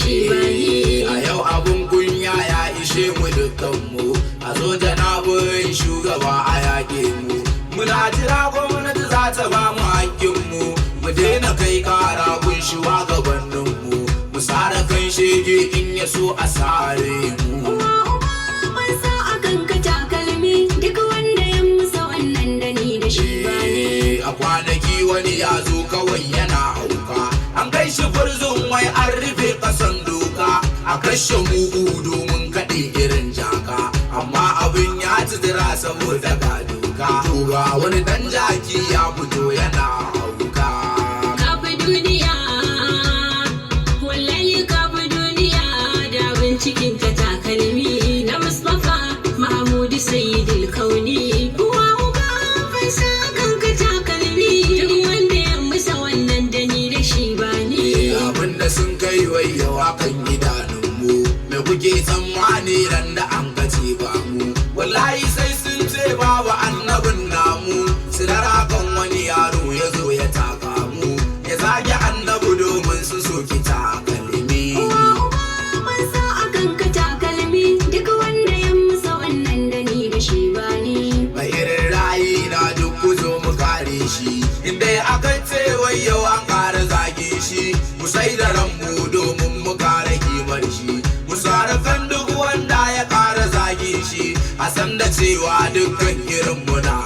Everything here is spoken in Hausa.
shi ba ni. A yau abun kunya ya ishe mu dukkanmu, a zo janabin shugaba a yaƙe mu. Muna jira gwamnati za ta ba mu hakkinmu, mu daina kai kara kun shugabanninmu, mu sare kan shege in ya so a sare mu. Ban sa a kanka takalmi duk wanda ya musa wannan da ni da shi ba ni. A kwanaki wani ya zo kawai yana hauka, an kai shi furzun wai an rufe kasan doka, a kashe mugu domin kaɗe irin jaka, amma abin ya tudura saboda ga doka. Tura wani dan jaki ya fito yana hauka. Kafi duniya, wallahi kafi duniya, da bincikin ka takalmi na Mustapha Mahmudu Sayyidul Kauni. Uwa uba ban sa kanka takalmi duk wanda ya musa wannan da ni da shi ba ni. Abinda sun kai wayyawa kan idanunmu, me kuke tsammani ran da an kace ba mu? Wallahi sai sun ce babu annabin namu, sinara kan wani yaro ya zo ya taka mu, ya zage annabi domin su soki takalmi. Uwa uba ban sa a kanka takalmi duk wanda ya musa wannan da ni da shi ba ni. Mai irin rayi na duk ku zo mu kare shi, inda aka ce wai yau an ƙara zage shi, mu sai da ranmu domin mu kare kimar shi, mu sare kan duk wanda ya ƙara zage shi, a san da cewa dukkan irin muna